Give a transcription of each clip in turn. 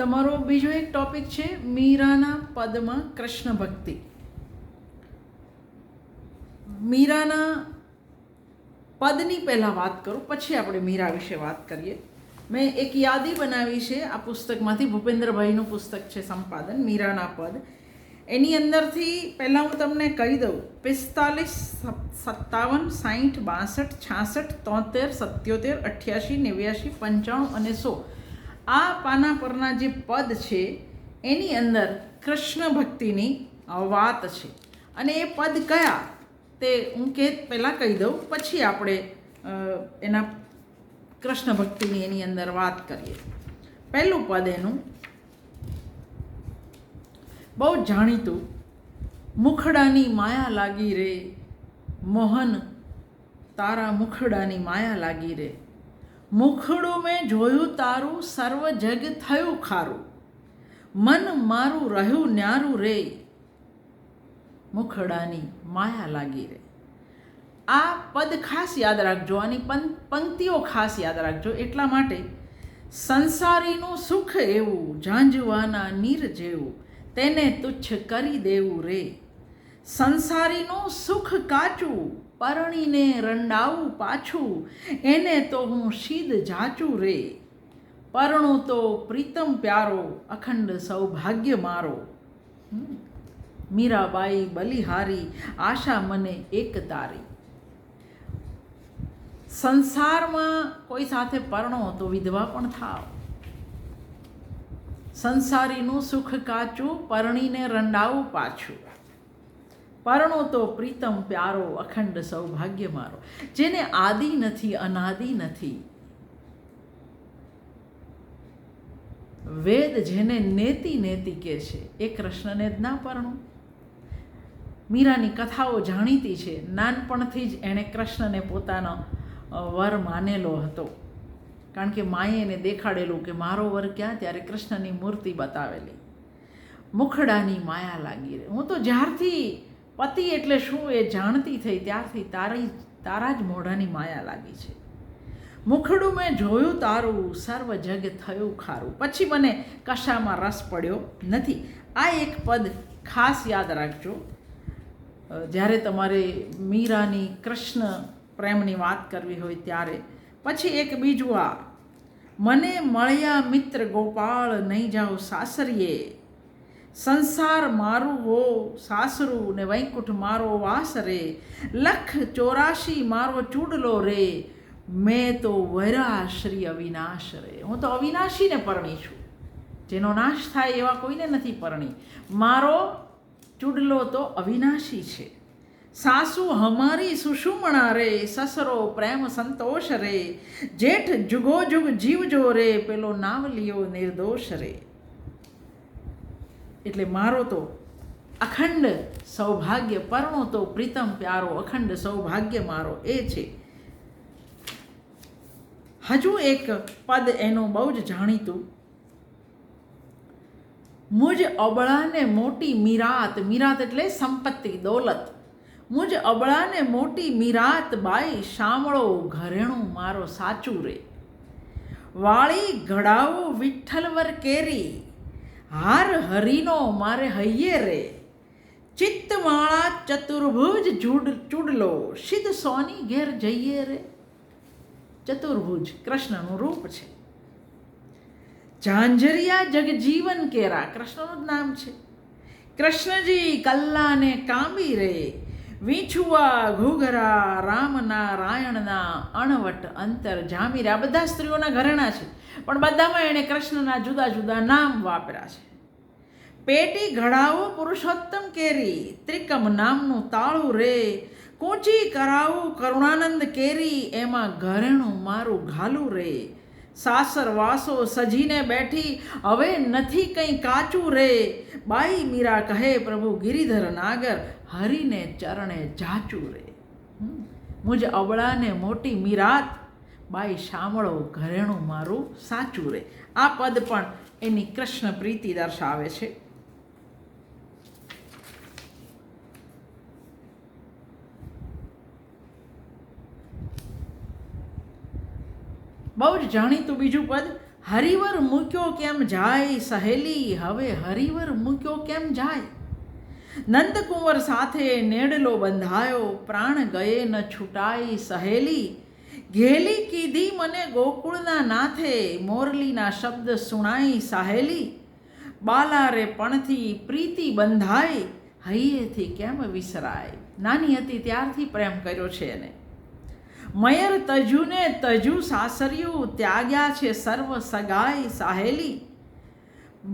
તમારો બીજો એક ટોપિક છે મીરાના પદમાં કૃષ્ણ ભક્તિ. મીરાના પદની પહેલાં વાત કરું, પછી આપણે મીરા વિશે વાત કરીએ. મેં એક યાદી બનાવી છે આ પુસ્તકમાંથી, ભૂપેન્દ્રભાઈનું પુસ્તક છે સંપાદન મીરાના પદ. એની અંદરથી પહેલાં હું તમને કહી દઉં, 45, 57, 60, 62, 66, 73, 77, 88, 95 અને 100 આ પાના પરના જે પદ છે એની અંદર કૃષ્ણ ભક્તિની વાત છે. અને એ પદ કયા તે હું પહેલાં કહી દઉં, પછી આપણે એના કૃષ્ણ ભક્તિની એની અંદર વાત કરીએ. પહેલું પદ એનું બહુ જાણીતું, મુખડાની માયા લાગી રે મોહન, તારા મુખડાની માયા લાગી રે. મુખડું મેં જોયું તારું, સર્વ જગ થયું ખારું, મન મારું રહ્યું ન્યારું રે, મુખડાની માયા લાગી રે. આ પદ ખાસ યાદ રાખજો, આની પંક્તિઓ ખાસ યાદ રાખજો. એટલા માટે, સંસારીનું સુખ એવું, ઝાંઝવાના નીર જેવું, તેને તુચ્છ કરી દેવું રે. સંસારીનું સુખ કાચું, પરણીને રંડાવું પાછું, એને તો હું શીદ જાચું રે. પરણું તો પ્રીતમ પ્યારો, અખંડ સૌભાગ્ય મારો. મીરાબાઈ બલિહારી, આશા મને એક તારી. સંસારમાં કોઈ સાથે પરણો તો વિધવા પણ થાવ. સંસારીનું સુખ કાચું, પરણીને રંડાવું પાછું, પરણો તો પ્રીતમ પ્યારો, અખંડ સૌભાગ્ય મારો. જેને આદિ નથી, અનાદિ નથી, વેદ જેને નેતિ નેતિ કહે છે, એ કૃષ્ણને જ ના પરણું. મીરાની કથાઓ જાણીતી છે. નાનપણથી જ એણે કૃષ્ણને પોતાનો વર માનેલો હતો, કારણ કે માએ એને દેખાડેલું કે મારો વર ક્યાં, ત્યારે કૃષ્ણની મૂર્તિ બતાવેલી. મુખડાની માયા લાગી રહે. હું તો જ્યારથી પતિ એટલે શું એ જાણતી થઈ ત્યારથી તારા જ મોઢાની માયા લાગી છે. મુખડું મેં જોયું તારું, સર્વ જગ થયું ખારું. પછી મને કશામાં રસ પડ્યો નથી. આ એક પદ ખાસ યાદ રાખજો જ્યારે તમારે મીરાની કૃષ્ણ પ્રેમની વાત કરવી હોય ત્યારે. પછી એક બીજું, આ મને મળ્યા મિત્ર ગોપાળ, નહીં જાઓ સાસરીએ. સંસાર મારું હો સાસરું, ને વૈકુંઠ મારો વાસ રે. 184 મારો ચૂડલો રે, મેં તો વરા શ્રી અવિનાશ રે. હું તો અવિનાશીને પરણી છું, જેનો નાશ થાય એવા કોઈને નથી પરણી. મારો ચૂડલો તો અવિનાશી છે. સાસુ હમારી સુષુમણા રે, સસરો પ્રેમ સંતોષ રે. જેઠ જુગો જુગ જીવજો રે, પેલો નાવલિયો નિર્દોષ રે. એટલે મારો તો અખંડ સૌભાગ્ય, પરણો તો પ્રીતમ પ્યારો, અખંડ સૌભાગ્ય મારો, એ છે. હજુ એક પદ એનું બહુ જ જાણીતું, મુજ અબળાને મોટી મીરાત. મીરાત એટલે સંપત્તિ, દોલત. મુજ અબળાને મોટી મીરાત, બાઈ શામળો ઘરેણું મારો સાચું રે. વાળી ઘડાવું વિઠ્ઠલવર કેરી, હાર હરીનો મારે હૈયે રે. ચિત્તમાળા ચતુર્ભુજ ચૂડલો, સિદ્ધ સોની ઘેર જઈએ રે. ચતુર્ભુજ કૃષ્ણનું રૂપ છે. ઝાંઝરિયા જગજીવન કેરા, કૃષ્ણનું જ નામ છે. કૃષ્ણજી કલ્લાને કાંબી રે. વીંછુઆ ઘૂઘરા, રામ નારાયણના અણવટ અંતર જામી રે. આ બધા સ્ત્રીઓના ઘરેણા છે, પણ બધામાં એણે કૃષ્ણના જુદા જુદા નામ વાપર્યા છે. પેટી ઘડાવો પુરુષોત્તમ કેરી, ત્રિકમ નામનું તાળું રે. કૂંચી કરાવું કરુણાનંદ કેરી, એમાં ઘરેણું મારું ઘાલું રે. સાસર વાસો સજીને બેઠી, હવે નથી કંઈ કાચું રે. બાઈ મીરા કહે પ્રભુ ગિરિધર નાગર, હરીને ચરણે જાચું રે. મુજ અબળાને મોટી મીરાત, બાઈ શામળો ઘરેણું મારું સાચું રે. આ પદ પણ એની કૃષ્ણ પ્રીતિ દર્શાવે છે. બહુ જ જાણીતું બીજું પદ, હરિવર મૂક્યો કેમ જાય સહેલી, હવે હરિવર મૂક્યો કેમ જાય. નંદકુંવર સાથે નેડલો બંધાયો, પ્રાણ ગયે ન છૂટાઈ સહેલી. ઘેલી કીધી મને ગોકુળના નાથે, મોરલીના શબ્દ સુણાઈ સહેલી. બાલા રે પણથી પ્રીતિ બંધાય, હૈયેથી કેમ વિસરાય. નાની હતી ત્યારથી પ્રેમ કર્યો છે એને. મયર તજુને તજુ સાસરિયું, ત્યાગ્યા છે સર્વ સગાઈ સહેલી.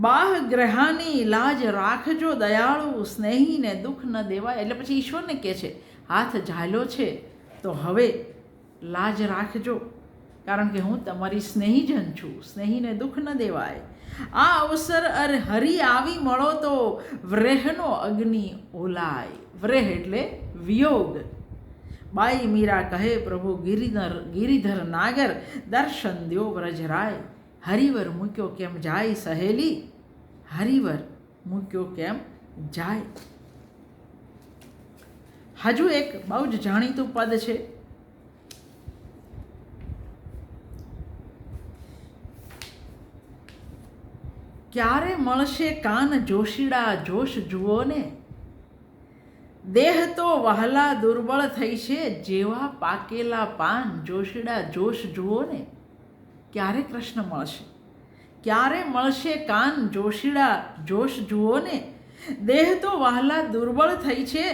બાહ ગ્રહાની લાજ રાખજો દયાળુ, સ્નેહીને દુઃખ ન દેવાય. એટલે પછી ઈશ્વરને કહે છે હાથ ઝાલ્યો છે તો હવે લાજ રાખજો, કારણ કે હું તમારી સ્નેહીજન છું, સ્નેહીને દુઃખ ન દેવાય. આ અવસર અરે હરી આવી મળો તો, વ્રેહનો અગ્નિ ઓલાય. વ્રેહ એટલે વિયોગ. બાઈ મીરા કહે પ્રભુ ગિરિધર નાગર, દર્શન દ્યો વ્રજરાય. હરિવર મૂક્યો કેમ જાય સહેલી, હરિવર મૂક્યો કેમ જાય. હજુ એક બહુ જ જાણીતું પદ છે. ક્યારે મળશે કાન જોશીડા, જોશ જુઓ ને. દેહ તો વહલા દુર્બળ થઈ છે, જેવા પાકેલા પાન, જોશીડા જોશ જુઓ ને. ક્યારે કૃષ્ણ મળશે, ક્યારે મળશે કાન જોશીડા, જોશ જુઓ ને. દેહ તો વહલા દુર્બળ થઈ છે,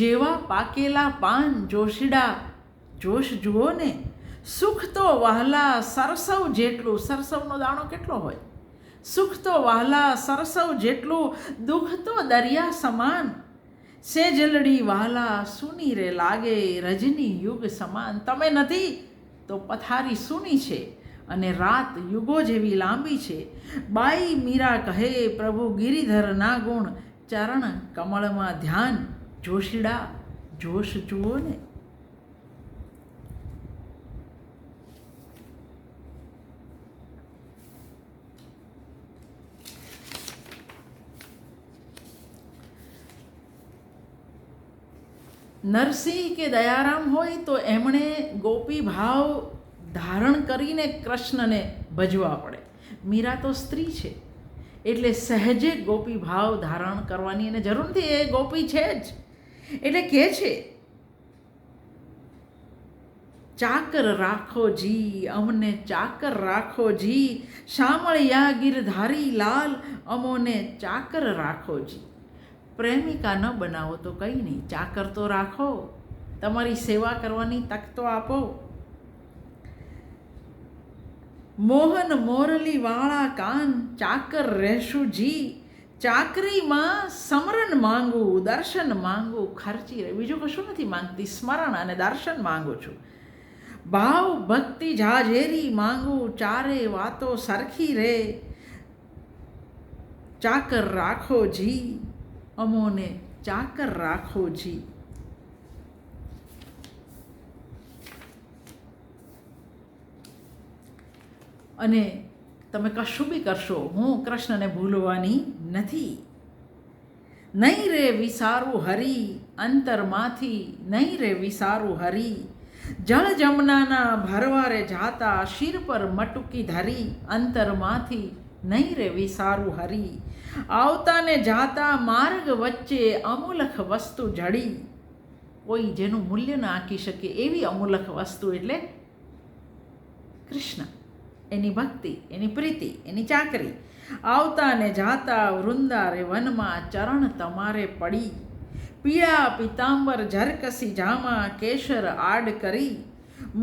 જેવા પાકેલા પાન, જોશીડા જોશ જુઓ ને. સુખ તો વહલા સરસવ જેટલું, સરસવનો દાણો કેટલો હોય. સુખ તો વહલા સરસવ જેટલું, દુઃખ તો દરિયા સમાન. સેજલડી વહલા સૂની રે લાગે, રજની યુગ સમાન. તમે નથી તો પથારી સૂની છે અને રાત યુગો જેવી લાંબી છે. બાઈ મીરા કહે પ્રભુ ગિરિધરના ગુણ, ચરણ કમળમાં ધ્યાન, જોશીડા જોશ જુઓ ને. નરસિંહ કે દયારામ હોય તો એમણે ગોપી ભાવ ધારણ કરીને કૃષ્ણને ભજવા પડે. મીરા તો સ્ત્રી છે એટલે સહેજે ગોપી ભાવ ધારણ કરવાની એને જરૂર નથી, એ ગોપી છે જ. એટલે કહે છે ચાકર રાખો જી, અમને ચાકર રાખો જી. શામળિયા ગિરધારી લાલ, અમોને ચાકર રાખો જી. પ્રેમિકા ન બનાવો તો કંઈ નહીં, ચાકર તો રાખો, તમારી સેવા કરવાની તક તો આપો. મોહન મોરલી વાળા કાન, ચાકર રહેશું જી. ચાકરીમાં સમરણ માંગુ, દર્શન માંગુ, ખર્ચી રહે. બીજું કશું નથી માંગતી, સ્મરણ અને દર્શન માંગુ છું. ભાવ ભક્તિ જાજેરી માંગુ, ચારે વાતો સરખી રે. ચાકર રાખો જી, અમોને ચાકર રાખો જી. અને તમે કશું બી કરશો, હું કૃષ્ણને ભૂલવાની નથી. નહીં રે વિસારું હરી અંતરમાંથી, નહીં રે વિસારું હરી. જળ જમનાના ભરવારે જાતા, શિર પર મટુકી ધરી. અંતરમાંથી નહીં રે વિસારું હરી. આવતાને જાતા માર્ગ વચ્ચે, અમૂલક વસ્તુ જડી. કોઈ જેનું મૂલ્ય ન આંકી શકે એવી અમૂલક વસ્તુ એટલે કૃષ્ણ, એની ભક્તિ, એની પ્રીતિ, એની ચાકરી. આવતા ને જાતા વૃંદારે વનમાં, ચરણ તમારે પડી. પીળા પિતાંબર ઝરકસી જામા, કેસર આડ કરી.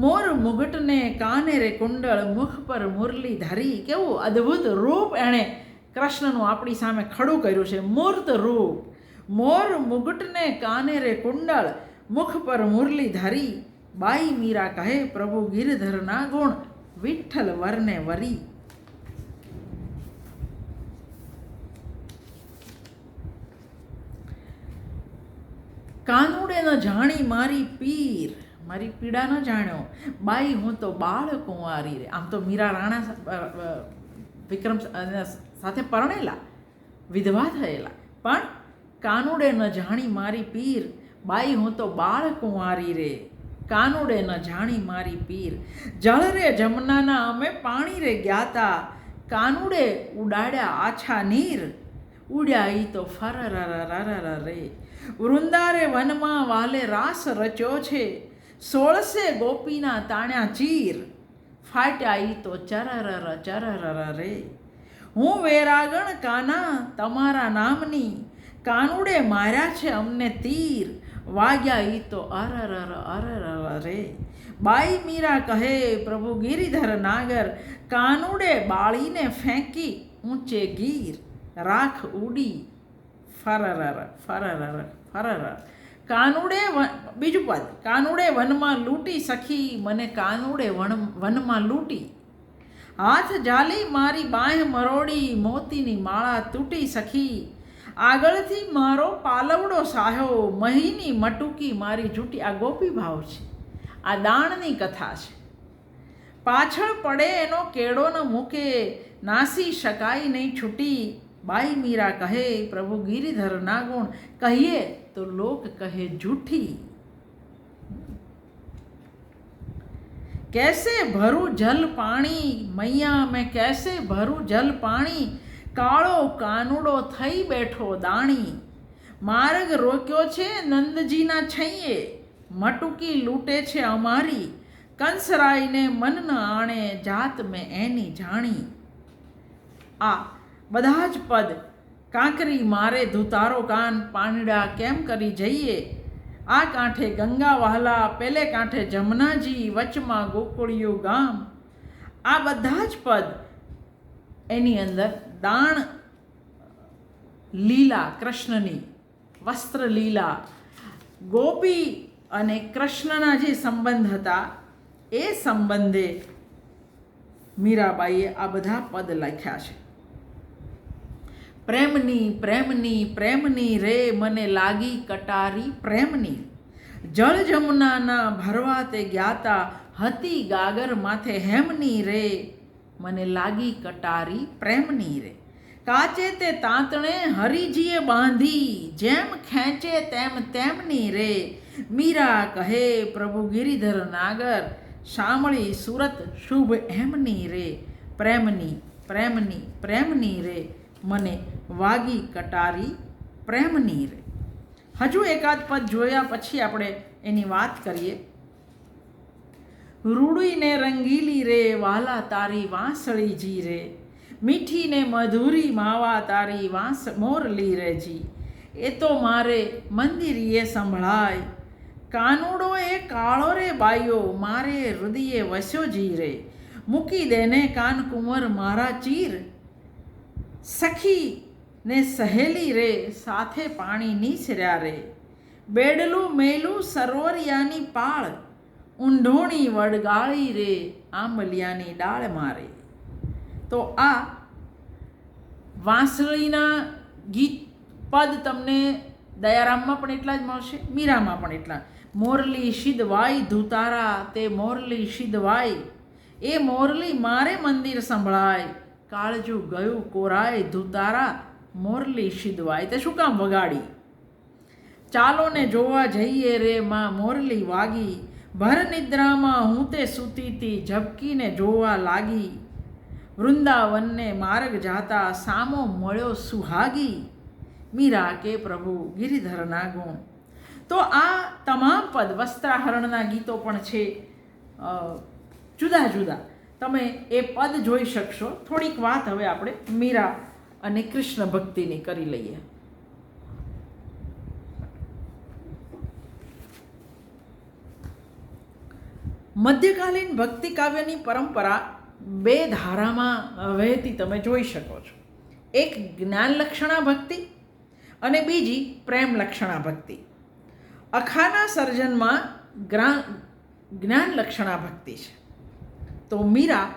મોર મુગટને કાને રે કુંડળ, મુખ પર મુરલી ધરી. કેવું અદ્ભુત રૂપ એણે કૃષ્ણનું આપણી સામે ખડું કર્યું છે, મૂર્ત રૂપ. મોર મુગટને કાને રે કુંડળ, મુખ પર મુરલી ધરી. બાઈ મીરા કહે પ્રભુ ગિરધરના ગુણ, વિઠ્ઠલ વરને વરી. કાનુડે ન જાણી મારી પીર, મારી પીડા ન જાણ્યો. બાઈ હું તો બાળ કુંવારી રે. આમ તો મીરા રાણા વિક્રમ સાથે પરણેલા, વિધવા થયેલા, પણ કાનુડે ન જાણી મારી પીર. બાઈ હું તો બાળ કુંવારી રે, કાનુડે ન જાણી મારી પીર. જળ રે જમનાના અમે પાણી રે જ્ઞાતા, કાનુડે ઉડાડ્યા આછા નીર, ઉડ્યા ઈ તો ફરર રે. વૃંદારે વનમાં વાલે રાસ રચ્યો છે, 16 ગોપીના તાણ્યા ચીર, ફાટ્યા ઈ તો ચરર રે. હું વેરાગણ કાના તમારા નામની, કાનુડે માર્યા છે અમને તીર, વાગ્યા ઈ તો અરર રે. બાઈ મીરા કહે પ્રભુ ગિરિધર નાગર, કાનુડે બાળીને ફેંકી ઊંચે ગીર, રાખ ઉડી ફરર. કાનુડે બીજું પદ, કાનુડે વનમાં લૂંટી સખી, મને કાનુડે વનમાં લૂંટી, હાથ જાલી મારી બાંહ મરોડી, મોતીની માળા તૂટી સખી, આગળથી મારો પાલવડો સાહ્યો, મહીની મટુકી મારી જૂટી. આ ગોપી ભાવ છે, આ દાણની કથા છે. પાછળ પડે એનો કેળો ન મૂકે, નાસી શકાય નહીં છૂટી. બાઈ મીરા કહે પ્રભુ ગિરિધર ના ગુણ, કહીએ તો લોક કહે જૂઠી. कैसे भरूं जल पाणी, मैया मैं कैसे भरूं जल पाणी, કાળો કાનુડો થઈ બેઠો દાણી, માર્ગ રોક્યો છે નંદજીના છૈયે, મટુકી લૂંટે છે અમારી, કંસરાયને મન ન આણે, જાત મેં એની જાણી. આ બધા જ પદ કાંકરી મારે ધુતારો કાન, પાણીડા કેમ કરી જઈએ, આ કાંઠે ગંગા વહાલા, પેલે કાંઠે જમનાજી, વચમાં ગોકુળિયું ગામ. આ બધા જ પદ એની અંદર દાણ લીલા કૃષ્ણની, વસ્ત્ર લીલા, ગોપી અને કૃષ્ણના જે સંબંધ હતા એ સંબંધે મીરાબાઈએ આ બધા પદ લખ્યા છે. પ્રેમની પ્રેમની પ્રેમની રે, મને લાગી કટારી પ્રેમની, જળ જમુનાના ભરવા તે જ્ઞાતા, હતી ગાગર માથે હેમની રે, મને લાગી કટારી પ્રેમની રે. કાચે તે તાંતણે હરિજીએ બાંધી, જેમ ખેંચે તેમ તેમની રે. મીરા કહે પ્રભુ ગિરિધર નાગર, શામળી સુરત શુભ એમની રે. પ્રેમની પ્રેમની પ્રેમની રે, મને વાગી કટારી પ્રેમની રે. હજુ એકાદ પદ જોયા પછી આપણે એની વાત કરીએ. રૂડીને રંગીલી રે, વાલા તારી વાંસળીજી રે, મીઠીને મધુરી માવા તારી મોરલી રે જી. એ તો મારે મંદિરીએ સંભળાય, કાનુડો એ કાળો રે બાયો, મારે હૃદયે વસ્યો જી રે. મૂકી દેને કાનકુંવર મારા ચીર, સખી ને સહેલી રે, સાથે પાણી નીસર્યા રે. બેડલું મેલું સરોવરિયાની પાળ, ઊંઢોણી વડગાળી રે, આંબલિયાની ડાળ મારે. તો આ વાંસળીના ગીત પદ તમને દયારામમાં પણ એટલા જ મળશે, મીરામાં પણ એટલા. મોરલી શિદવાઈ ધુતારા, તે મોરલી શિદવાઈ, એ મોરલી મારે મંદિર સંભળાય, કાળજું ગયું કોરાય ધુતારા, મોરલી શિદવાય. તે શું કામ વગાડી? ચાલો ને જોવા જઈએ રે, માં મોરલી વાગી, ભર નિદ્રામાં હું તે સૂતીતી, ઝબકીને જોવા લાગી. વૃંદાવનને માર્ગ જાતા, સામો મળ્યો સુહાગી. મીરા કે પ્રભુ ગિરિધરના ગુણ. તો આ તમામ પદ વસ્ત્રાહરણના ગીતો પણ છે, જુદા જુદા. તમે એ પદ જોઈ શકશો. થોડીક વાત હવે આપણે મીરા અને કૃષ્ણ ભક્તિની કરી લઈએ. મધ્યકાલીન ભક્તિ કાવ્યની પરંપરા બે ધારામાં વહેતી તમે જોઈ શકો છો. એક જ્ઞાન લક્ષણા ભક્તિ અને બીજી પ્રેમ લક્ષણા ભક્તિ. અખાના સર્જનમાં જ્ઞાન લક્ષણા ભક્તિ છે, તો મીરા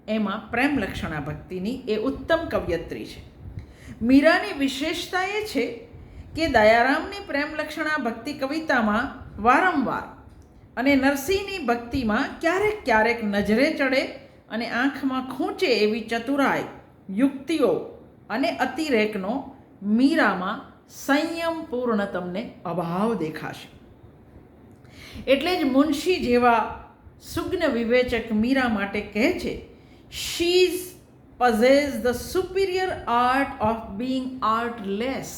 એમાં પ્રેમ લક્ષણા ભક્તિની એ ઉત્તમ કવયત્રી છે. મીરાની વિશેષતા એ છે કે દયારામની પ્રેમ લક્ષણા ભક્તિ કવિતામાં વારંવાર અને નરસિંહની ભક્તિમાં ક્યારેક ક્યારેક નજરે ચડે અને આંખમાં ખૂંચે એવી ચતુરાઈ, યુક્તિઓ અને અતિરેકનો મીરામાં સંયમપૂર્ણ તમને અભાવ દેખાશે. એટલે જ મુનશી જેવા સુજ્ઞ વિવેચક મીરા માટે કહે છે, she is possess the superior art of being artless.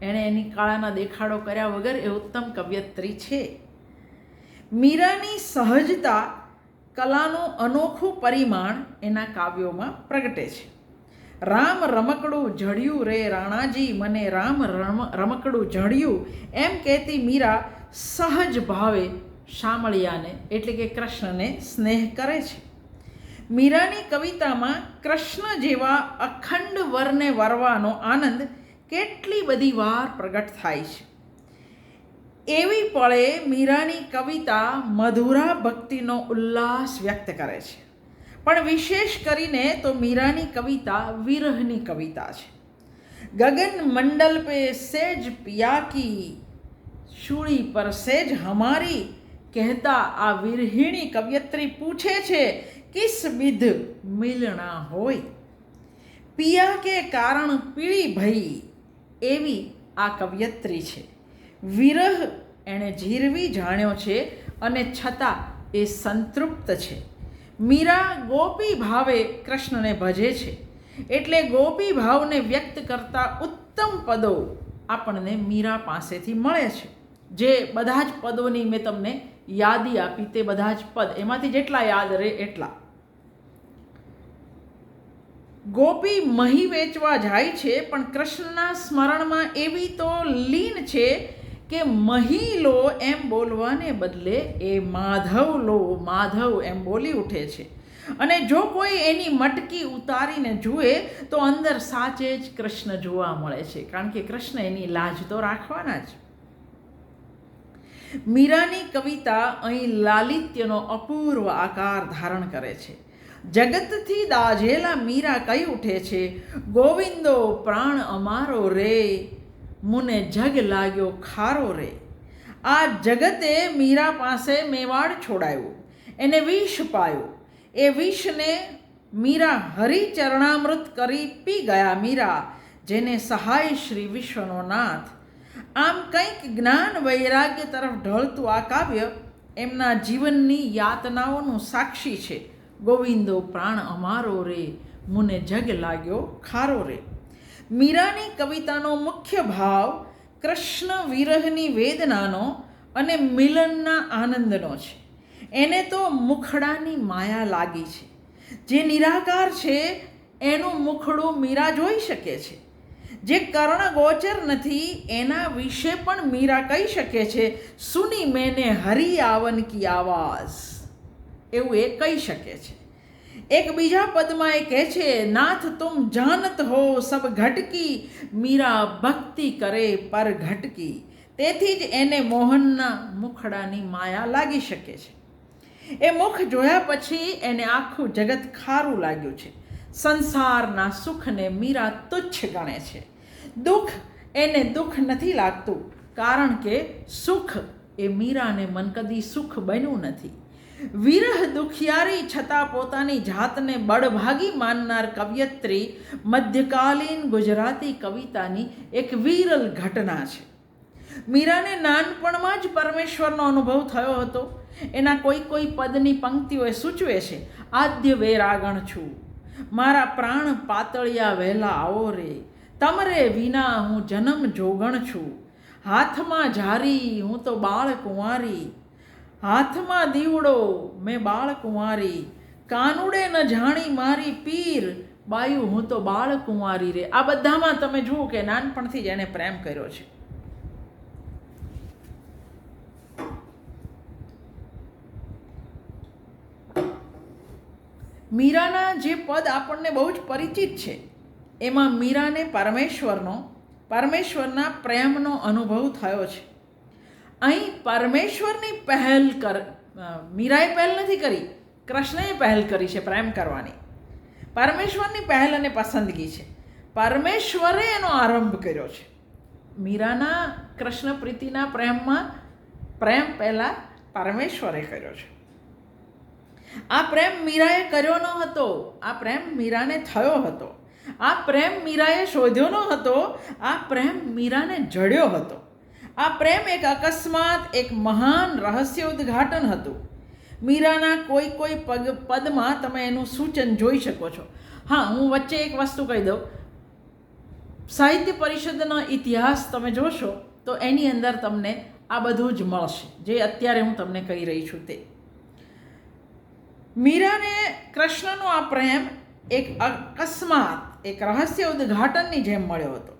એણે એની કળાના દેખાડો કર્યા વગર એ ઉત્તમ કવયત્રી છે. મીરાની સહજતા કલાનું અનોખું પરિમાણ એના કાવ્યોમાં પ્રગટે છે. રામ રમકડું જડ્યું રે રાણાજી મને રામ રમકડું જડ્યું એમ કહેતી મીરા સહજ ભાવે શામળિયાને એટલે કે કૃષ્ણને સ્નેહ કરે છે. મીરાની કવિતામાં કૃષ્ણ જેવા અખંડ વરને વરવાનો આનંદ કેટલી બધી વાર પ્રગટ થાય છે. એવી પળે મીરાની કવિતા મધુરા ભક્તિનો ઉલ્લાસ વ્યક્ત કરે છે. પણ વિશેષ કરીને તો મીરાની કવિતા વિરહની કવિતા છે. ગગન મંડલ પે સેજ પિયા કી શૂળી પર સેજ હમારી કહેતા આ વિરહિણી કવયત્રી પૂછે છે કિસ વિધ મિલણા હોય. પિયા કે કારણ પીળી ભઈ એવી આ કવયત્રી છે. વિરહ એણે જીરવી જાણ્યો છે અને છતાં એ સંતૃપ્ત છે. મીરા ગોપી ભાવે કૃષ્ણને ભજે છે એટલે ગોપી ભાવને વ્યક્ત કરતા ઉત્તમ પદો આપણને મીરા પાસેથી મળે છે. જે બધા જ પદોની મેં તમને યાદી આપી તે બધા જ પદ એમાંથી જેટલા યાદ રહે એટલા. ગોપી મહી વેચવા જાય છે પણ કૃષ્ણના સ્મરણમાં એવી તો લીન છે કે મહી લો એમ બોલવાને બદલે એ માધવ લો માધવ એમ બોલી ઉઠે છે. અને જો કોઈ એની મટકી ઉતારીને જુએ તો અંદર સાચે જ કૃષ્ણ જોવા મળે છે, કારણ કે કૃષ્ણ એની લાજ તો રાખવાના જ. મીરાની કવિતા અહીં લાલિત્યનો અપૂર્વ આકાર ધારણ કરે છે. જગતથી દાઝેલા મીરા કહી ઉઠે છે, ગોવિંદો પ્રાણ અમારો રે મુને જગ લાગ્યો ખારો રે. આ જગતે મીરા પાસે મેવાડ છોડાયું, એને વિષ પાયું. એ વિષને મીરા હરિચરણામૃત કરી પી ગયા મીરા, જેને સહાય શ્રી વિશ્વનો નાથ. આમ કંઈક જ્ઞાન વૈરાગ્ય તરફ ઢળતું આ કાવ્ય એમના જીવનની યાતનાઓનું સાક્ષી છે. ગોવિંદો પ્રાણ અમારો રે મુને જગ લાગ્યો ખારો રે. મીરાની કવિતાનો મુખ્ય ભાવ કૃષ્ણ વિરહની વેદનાનો અને મિલનના આનંદનો છે. એને તો મુખડાની માયા લાગી છે. જે નિરાકાર છે એનું મુખડું મીરા જોઈ શકે છે. જે કર્ણગોચર નથી એના વિશે પણ મીરા કહી શકે છે, સુની મેને હરી આવન કી આવાઝ, એવું એ કહી શકે છે. એક બીજા પદમાં એ કહે છે, નાથ તુમ જાનત હો સબ ઘટકી, મીરા ભક્તિ કરે પર ઘટકી. તેથી જ એને મોહનના મુખડાની માયા લાગી શકે છે. એ મુખ જોયા પછી એને આખું જગત ખારું લાગ્યું છે. સંસારના સુખને મીરા તુચ્છ ગણે છે. દુઃખ એને દુઃખ નથી લાગતું, કારણ કે સુખ એ મીરાને મન કદી સુખ બન્યું નથી. વિરહ દુખિયારી છતાં પોતાની જાતને બળભાગી માનનાર કવયત્રી મધ્યકાલીન ગુજરાતી કવિતાની એક વિરલ ઘટના છે. મીરાને નાનપણમાં જ પરમેશ્વરનો અનુભવ થયો હતો. એના કોઈ પદની પંક્તિઓ એ સૂચવે છે, આદ્ય વેરાગણ છું, મારા પ્રાણ પાતળિયા વહેલા આવો રે, તમરે વિના હું જન્મ જોગણ છું, હાથમાં ઝારી હું તો બાળ કુંવારી, હાથમાં દીવડો મેં બાળ કુંવારી, કાનુડે ન જાણી મારી પીર, બાયું હું તો બાળ કુંવારી રે. આ બધામાં તમે જુઓ કે નાનપણથી જ એને પ્રેમ કર્યો છે. મીરાના જે પદ આપણને બહુ જ પરિચિત છે એમાં મીરાને પરમેશ્વરના પ્રેમનો અનુભવ થયો છે. અહીં પરમેશ્વરની મીરાએ પહેલ નથી કરી, કૃષ્ણએ પહેલ કરી છે પ્રેમ કરવાની. પરમેશ્વરની પહેલ અને પસંદગી છે. પરમેશ્વરે એનો આરંભ કર્યો છે. મીરાના કૃષ્ણ પ્રીતિના પ્રેમ પહેલાં પરમેશ્વરે કર્યો છે. આ પ્રેમ મીરાએ કર્યો ન હતો, આ પ્રેમ મીરાને થયો હતો. આ પ્રેમ મીરાએ શોધ્યો ન હતો, આ પ્રેમ મીરાને જડ્યો હતો. આ પ્રેમ એક અકસ્માત, એક મહાન રહસ્ય ઉદ્ઘાટન હતું. મીરાના કોઈ પદમાં તમે એનું સૂચન જોઈ શકો છો. હા, હું વચ્ચે એક વસ્તુ કહી દઉં. સાહિત્ય પરિષદનો ઇતિહાસ તમે જોશો તો એની અંદર તમને આ બધું જ મળશે જે અત્યારે હું તમને કહી રહી છું તે. મીરાને કૃષ્ણનો આ પ્રેમ એક અકસ્માત, એક રહસ્ય ઉદ્ઘાટનની જેમ મળ્યો હતો.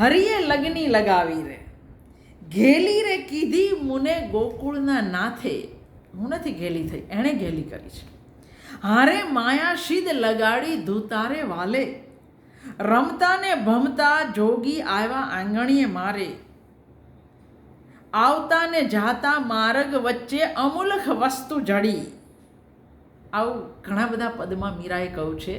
હરિએ લગની લગાવી રે, ઘેલી રે કીધી મુને ગોકુળના નાથે. હું નથી ઘેલી થઈ, એણે ઘેલી કરી છે. હારે માયા શીદ લગાડી ધૂતારે વાલે, રમતા ને ભમતા જોગી આવ્યા આંગણીએ મારે, આવતા ને જાતા માર્ગ વચ્ચે અમૂલક વસ્તુ જડી. આવું ઘણા બધા પદમાં મીરાએ કહ્યું છે.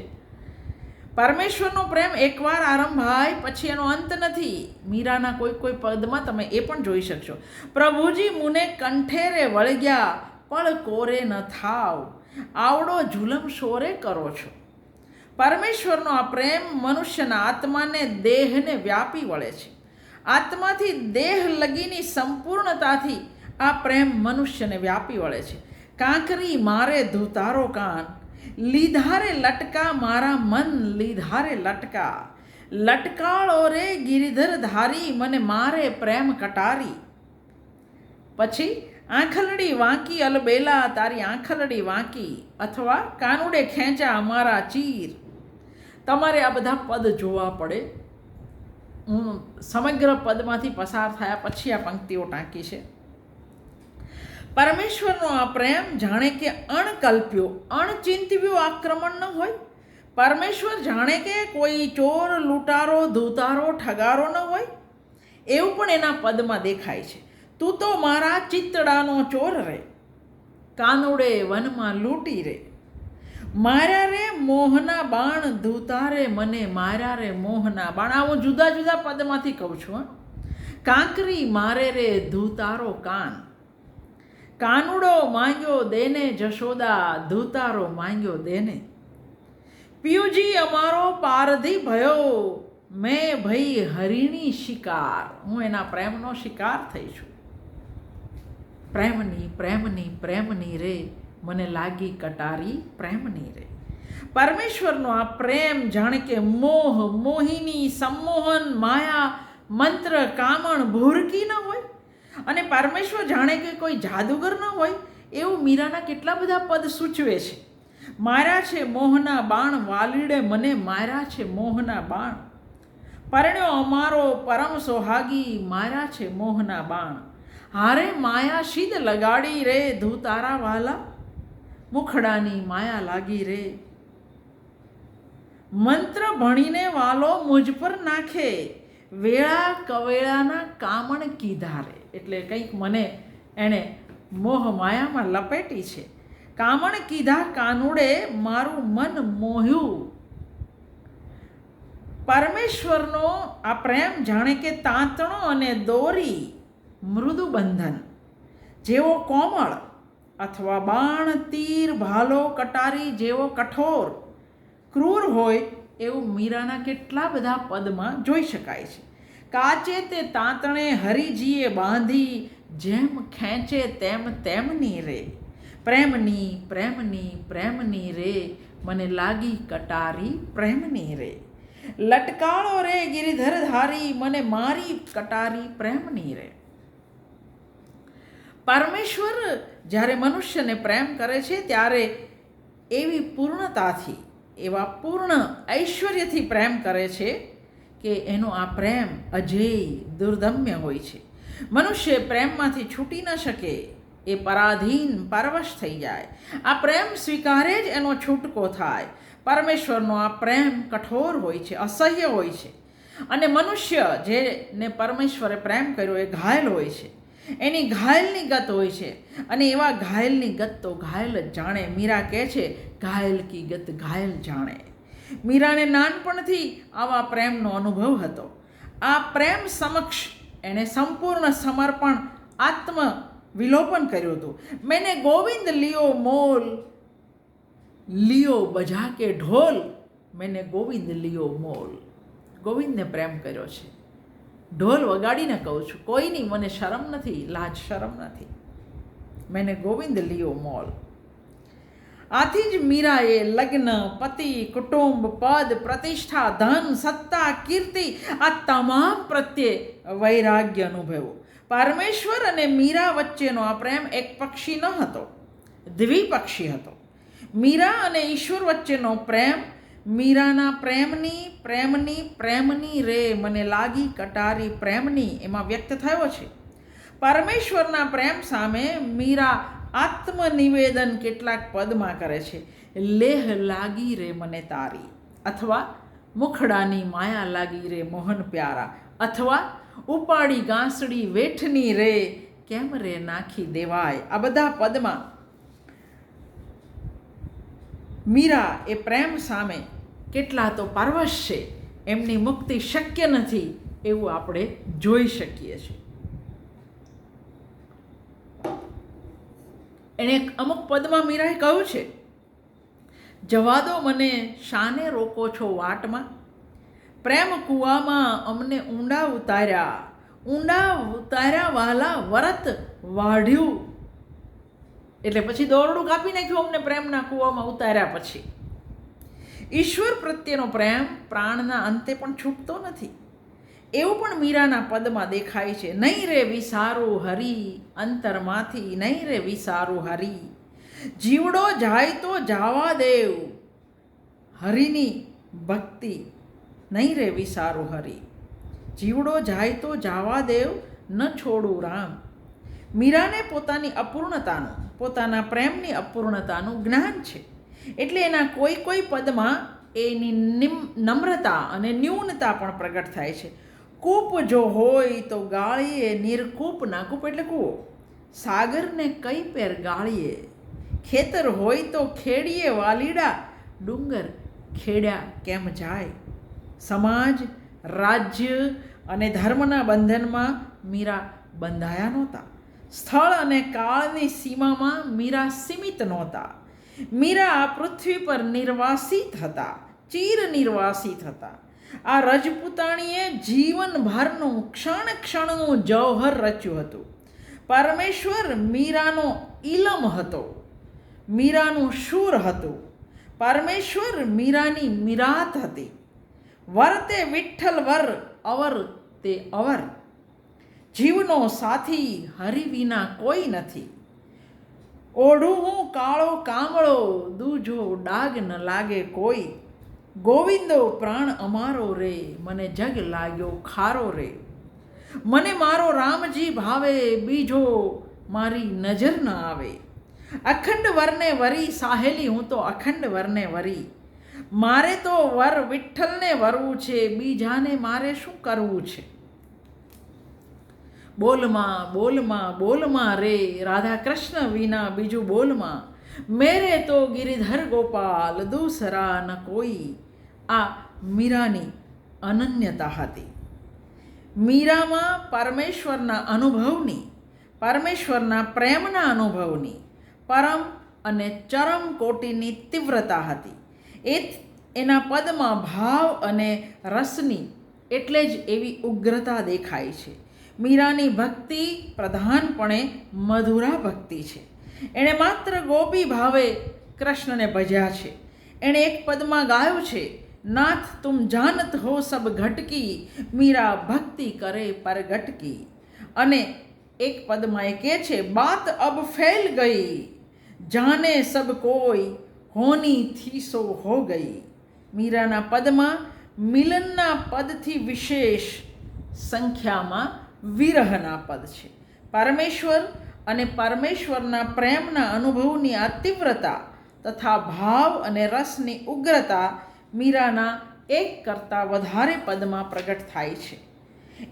પરમેશ્વરનો પ્રેમ એકવાર આરંભાય પછી એનો અંત નથી. મીરાના કોઈ પદમાં તમે એ પણ જોઈ શકશો. પ્રભુજી મુને કંઠેરે વળગ્યા, પળ કોરે ન થાવ, આવડો જુલમ શોરે કરો છો. પરમેશ્વરનો આ પ્રેમ મનુષ્યના આત્માને, દેહને વ્યાપી વળે છે. આત્માથી દેહ લગીની સંપૂર્ણતાથી આ પ્રેમ મનુષ્યને વ્યાપી વળે છે. કાંકરી મારે ધૂતારો કાન, લીધારે લટકા મારા મન લીધારે લટકા, લટકાળો રે ગિરિધર ધારી મને મારે પ્રેમ કટારી. પછી આંખલડી વાંકી અલબેલા તારી આંખલડી વાંકી, અથવા કાનુડે ખેંચા અમારા ચીર. તમારે આ બધા પદ જોવા પડે. હું સમગ્ર પદમાંથી પસાર થયા પછી આ પંક્તિઓ ટાંકી છે. પરમેશ્વરનો આ પ્રેમ જાણે કે અણકલ્પ્યો, અણચિંતવ્યો આક્રમણ ન હોય. પરમેશ્વર જાણે કે કોઈ ચોર, લૂંટારો, ધૂતારો, ઠગારો ન હોય એવું પણ એના પદમાં દેખાય છે. તું તો મારા ચિત્તડાનો ચોર રે, કાનુડે વનમાં લૂંટી રે, માર્યા રે મોહના બાણ ધૂતારે મને, માર્યા રે મોહના બાણ. આ હું જુદા જુદા પદમાંથી કહું છું. કાંકરી મારે રે ધૂતારો કાન, કાનુડો માંગ્યો દેને જશોદા, ધૂતારો માંગ્યો દેને. પિયુજી અમારો પારધી ભયો, મેં ભઈ હરિણી શિકાર. હું એના પ્રેમનો શિકાર થઈ છું. પ્રેમની પ્રેમની પ્રેમની રે, મને લાગી કટારી પ્રેમની રે. પરમેશ્વરનો આ પ્રેમ જાણે કે મોહ, મોહિની, સંમોહન, માયા, મંત્ર, કામણ, ભૂરકી ન હોય. અને પરમેશ્વર જાણે કે કોઈ જાદુગર ન હોય એવું મીરાના કેટલા બધા પદ સૂચવે છે. માર્યા છે મોહના બાણ વાલીડે મને, માર્યા છે મોહના બાણ. પરણ્યો અમારો પરમ સોહાગી, માર્યા છે મોહના બાણ. હારે માયા શીદ લગાડી રે ધૂતારા વાલા, મુખડાની માયા લાગી રે. મંત્ર ભણીને વાલો મુજ પર નાખે, વેળા કવેળાના કામણ કીધા રે. એટલે કંઈક મને એણે મોહ માયામાં લપેટી છે. કામણ કીધા કાનુડે મારું મન મોહ્યું. પરમેશ્વરનો આ પ્રેમ જાણે કે તાંતણો અને દોરી, મૃદુ બંધન જેવો કોમળ, અથવા બાણ, તીર, ભાલો, કટારી જેવો કઠોર, ક્રૂર હોય એવું મીરાના કેટલા બધા પદમાં જોઈ શકાય છે. કાચે તે તાંતણે હરિજીએ બાંધી, જેમ ખેંચે તેમ તેમની રે. પ્રેમની પ્રેમની પ્રેમની રે, મને લાગી કટારી પ્રેમની રે. લટકાળો રે ગિરિધર ધારી, મને મારી કટારી પ્રેમની રે. પરમેશ્વર જ્યારે મનુષ્યને પ્રેમ કરે છે ત્યારે એવી પૂર્ણતાથી, એવા પૂર્ણ ઐશ્વર્યથી પ્રેમ કરે છે કે એનો આ પ્રેમ અજેય, દુર્દમ્ય હોય છે. મનુષ્ય પ્રેમમાંથી છૂટી ન શકે, એ પરાધીન, પરવશ થઈ જાય. આ પ્રેમ સ્વીકારે જ એનો છૂટકો થાય. પરમેશ્વરનો આ પ્રેમ કઠોર હોય છે, અસહ્ય હોય છે. અને મનુષ્ય જેને પરમેશ્વરે પ્રેમ કર્યો એ ઘાયલ હોય છે. એની ઘાયલની ગત હોય છે. અને એવા ઘાયલની ગત તો ઘાયલ જ જાણે. મીરા કહે છે, ઘાયલ કી ગત ઘાયલ જાણે. મીરાને નાનપણથી આવા પ્રેમનો અનુભવ હતો. આ પ્રેમ સમક્ષ એણે સંપૂર્ણ સમર્પણ, આત્મ વિલોપન કર્યું હતું. મેને ગોવિંદ લિયો મોલ, લિયો બજા કે ઢોલ, મેને ગોવિંદ લિયો મોલ. ગોવિંદને પ્રેમ કર્યો છે. ઢોલ વગાડીને કહું છું, કોઈની મને શરમ નથી, લાજ શરમ નથી. मैंने गोविंद लियो मोल। आથી જ મીરાએ લગ્ન, પતિ, કુટુંબ, પદ, પ્રતિષ્ઠા, ધન, સત્તા, કીર્તિ આ તમામ પ્રત્યે વૈરાગ્ય અનુભવ્યું. પરમેશ્વર અને મીરા વચ્ચેનો આ પ્રેમ એક પક્ષી ન હતો, દ્વિપક્ષી હતો. મીરા અને ઈશ્વર વચ્ચેનો પ્રેમ મીરાના પ્રેમની રે મને લાગી કટારી પ્રેમની એમાં વ્યક્ત થયો છે. પરમેશ્વરના પ્રેમ સામે મીરા આત્મનિવેદન કેટલાક પદમાં કરે છે. લેહ લાગી રે મને તારી, અથવા મુખડાની માયા લાગી રે મોહન પ્યારા, અથવા ઉપાડી ગાંસડી વેઠની રે કેમ રે નાખી દેવાય. આ બધા પદમાં મીરા એ પ્રેમ સામે કેટલા તો પારવશ છે, એમની મુક્તિ શક્ય નથી એવું આપણે જોઈ શકીએ છીએ. એણે અમુક પદમાં મીરાએ કહ્યું છે, જવા દો મને શાને રોકો છો વાટમાં, પ્રેમ કૂવામાં અમને ઊંડા ઉતાર્યા વાલા વરત વાઢ્યું. એટલે પછી દોરડું કાપી નાખ્યું અમને પ્રેમના કૂવામાં ઉતાર્યા પછી. ઈશ્વર પ્રત્યેનો પ્રેમ પ્રાણના અંતે પણ છૂટતો નથી એવું પણ મીરાના પદમાં દેખાય છે. નહીં રે વિસારું હરી અંતરમાંથી, નહીં રે વિસારું હરી, જીવડો જાય તો જાવા દેવ હરિની ભક્તિ, નહીં રે વિસારું હરી, જીવડો જાય તો જાવા દેવ ન છોડું રામ. મીરાને પોતાની અપૂર્ણતાનું, પોતાના પ્રેમની અપૂર્ણતાનું જ્ઞાન છે. એટલે એના કોઈ પદમાં એની નમ્રતા અને ન્યૂનતા પણ પ્રગટ થાય છે. કૂપ જો હોય તો ગાળીએ નિર્કૂપ ના, કૂપ એટલે કૂવો, સાગરને કઈ પેર ગાળીએ, ખેતર હોય તો ખેડીએ વાલીડા, ડુંગર ખેડ્યા કેમ જાય. સમાજ, રાજ્ય અને ધર્મના બંધનમાં મીરા બંધાયા નહોતા. સ્થળ અને કાળની સીમામાં મીરા સીમિત નહોતા. મીરા આ પૃથ્વી પર નિર્વાસિત હતા, ચિર નિર્વાસિત હતા. આ રજપૂતાણીએ જીવનભરનું ક્ષણનું જૌહર રચ્યું હતું. પરમેશ્વર મીરાનો ઇલમ હતો, મીરાનું શૂર હતું. પરમેશ્વર મીરાની મીરાત હતી. વર તે વિઠ્ઠલ વર, અવર તે અવર. જીવનો સાથી હરિ વિના કોઈ નથી. ઓઢું હું કાળો કામળો, દૂજો ડાગ ન લાગે કોઈ. ગોવિંદો પ્રાણ અમારો રે, મને જગ લાગ્યો ખારો રે. મને મારો રામજી ભાવે, બીજો મારી નજર ન આવે. અખંડ વરને વરી સાહેલી હું તો અખંડ વરને વરી. મારે તો વર વિઠ્ઠલને વરવું છે, બીજાને મારે શું કરવું છે. બોલમાં બોલમાં બોલમાં રે, રાધા કૃષ્ણ વિના બીજું બોલમાં. મેરે તો ગિરિધર ગોપાલ, દૂસરા ન કોઈ. આ મીરાની અનન્યતા હતી. મીરામાં પરમેશ્વરના અનુભવની, પરમેશ્વરના પ્રેમના અનુભવની પરમ અને ચરમ કોટીની તીવ્રતા હતી. એના પદમાં ભાવ અને રસની એટલે જ એવી ઉગ્રતા દેખાય છે. મીરાની ભક્તિ પ્રધાનપણે મધુરા ભક્તિ છે. એણે માત્ર ગોપી ભાવે કૃષ્ણને ભજ્યા છે. એણે એક પદમાં ગાયું છે, નાથ તુમ જાનત હો સબ ઘટકી, મીરા ભક્તિ કરે પર ગટકી. અને એક પદમાં એ કહે છે, બાત અબ ફેલ ગઈ, જાને સબ કોઈ, હોની થી સો હો ગઈ. મીરાના પદમાં મિલનના પદથી વિશેષ સંખ્યામાં વિરહના પદ છે. પરમેશ્વર અને પરમેશ્વરના પ્રેમના અનુભવની આ તીવ્રતા તથા ભાવ અને રસની ઉગ્રતા મીરાના એક કરતાં વધારે પદમાં પ્રગટ થાય છે.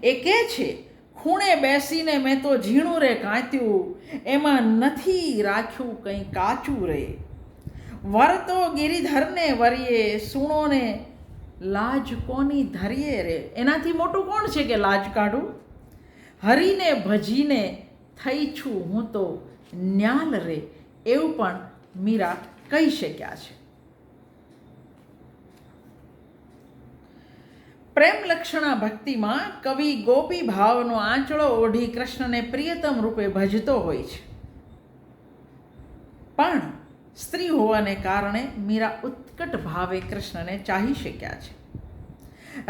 એ કહે છે, ખૂણે બેસીને મેં તો ઝીણું રે કાંત્યું, એમાં નથી રાખ્યું કંઈ કાચું રે. વર તો ગિરિધરને વરીએ, સુણોને લાજ કોની ધરીએ રે. એનાથી મોટું કોણ છે કે લાજ કાઢું. હરીને ભજીને થઈ છું હું તો ન્યાલ રે, એવું પણ મીરા કહી શક્યા છે. પ્રેમ લક્ષણા ભક્તિમાં કવિ ગોપી ભાવનો આંચળો ઓઢી કૃષ્ણને પ્રિયતમ રૂપે ભજતો હોય છે. સ્ત્રી હોવાને કારણે મીરા ઉત્કટ ભાવે કૃષ્ણને ચાહી શક્યા છે.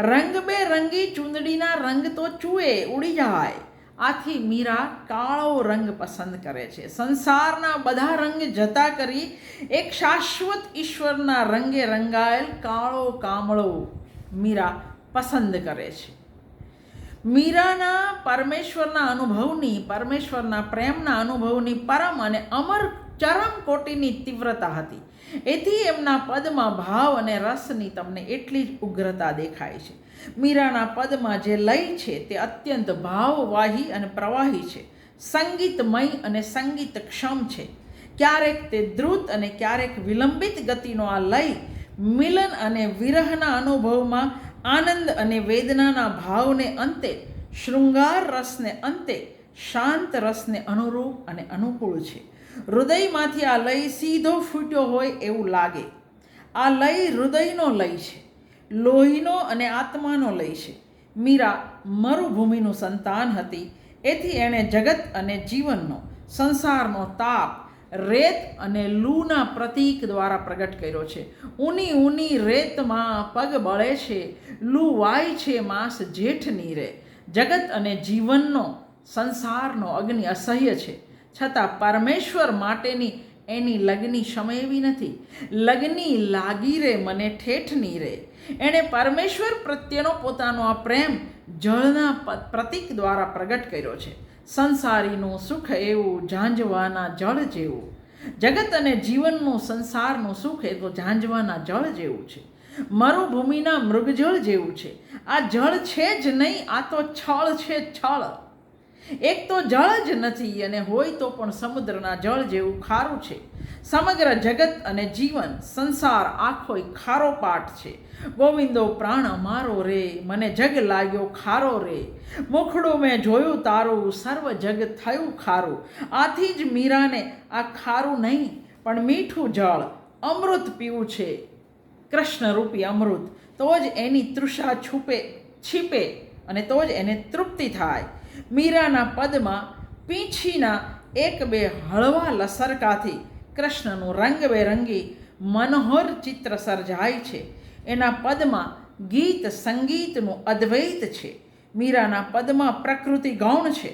રંગબેરંગી ચૂંદડીના રંગ તો ચૂએ ઉડી જાય, આથી મીરા કાળો રંગ પસંદ કરે છે. સંસારના બધા રંગ જતા કરી એક શાશ્વત ઈશ્વરના રંગે રંગાયેલ કાળો કામળો મીરા પસંદ કરે છે. મીરાના પરમેશ્વરના પ્રેમના અનુભવની પરમ અને અમર ચરમ કોટીની તીવ્રતા હતી. એથી એમના પદમાં ભાવ અને રસની તમને એટલી જ ઉગ્રતા દેખાય છે. મીરાના પદમાં જે લય છે તે અત્યંત ભાવવાહી અને પ્રવાહી છે, સંગીતમય અને સંગીતક્ષમ છે. ક્યારેક તે દ્રુત અને ક્યારેક વિલંબિત ગતિનો આ લય મિલન અને વિરહના અનુભવમાં આનંદ અને વેદનાના ભાવને અંતે, શૃંગાર રસને અંતે શાંત રસને અનુરૂપ અને અનુકૂળ છે. હૃદયમાંથી આ લય સીધો ફૂટ્યો હોય એવું લાગે. આ લય હૃદયનો લય છે, લોહીનો અને આત્માનો લય છે. મીરા મરુભૂમિનું સંતાન હતી, એથી એણે જગત અને જીવનનો, સંસારનો તાપ રેત અને લૂના પ્રતીક દ્વારા પ્રગટ કર્યો છે. ઊની ઊની રેતમાં પગ બળે છે, લૂ વાય છે માસ જેઠની રે. જગત અને જીવનનો, સંસારનો અગ્નિ અસહ્ય છે, છતાં પરમેશ્વર માટેની એની લગની શમેવી નથી. લગની લાગી રે મને ઠેઠની રે. એણે પરમેશ્વર પ્રત્યેનો પોતાનો આ પ્રેમ જળના પ્રતીક દ્વારા પ્રગટ કર્યો છે. સંસારીનું સુખ એવું ઝાંઝવાના જળ જેવું. જગત અને જીવનનું, સંસારનું સુખ એ તો ઝાંઝવાના જળ જેવું છે, મરુભૂમિના મૃગજળ જેવું છે. આ જળ છે જ નહીં, આ તો છળ છે, છળ. એક તો જળ જ નથી અને હોય તો પણ સમુદ્રના જળ જેવું ખારું છે. સમગ્ર જગત અને જીવન, સંસાર આખોય ખારો પાટ છે. ગોવિંદો પ્રાણ અમારો રે, મને જગ લાગ્યો ખારો રે. મુખડું મેં જોયું તારું, સર્વ જગ થયું ખારું. આથી જ મીરાને આ ખારું નહીં પણ મીઠું જળ, અમૃત પીવું છે. કૃષ્ણરૂપી અમૃત, તો જ એની તૃષા છીપે અને તો જ એને તૃપ્તિ થાય. મીરાના પદમાં પીંછીના એક બે હળવા લસરકાથી કૃષ્ણનું રંગબેરંગી મનોહર ચિત્ર સર્જાય છે. એના પદમાં ગીત સંગીતનું અદ્વૈત છે. મીરાના પદમાં પ્રકૃતિ ગૌણ છે.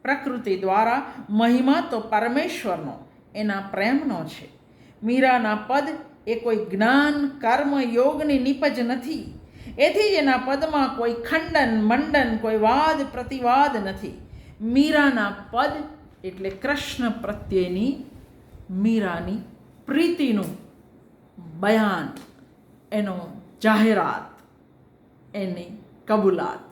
પ્રકૃતિ દ્વારા મહિમા તો પરમેશ્વરનો, એના પ્રેમનો છે. મીરાના પદ એ કોઈ જ્ઞાન કર્મ યોગની નિપજ નથી. એથી જ એના પદમાં કોઈ ખંડન મંડન, કોઈ વાદ પ્રતિવાદ નથી. મીરાના પદ એટલે કૃષ્ણ પ્રત્યેની મીરાની પ્રીતિનું બયાન, એનો જાહેરાત, એની કબૂલાત.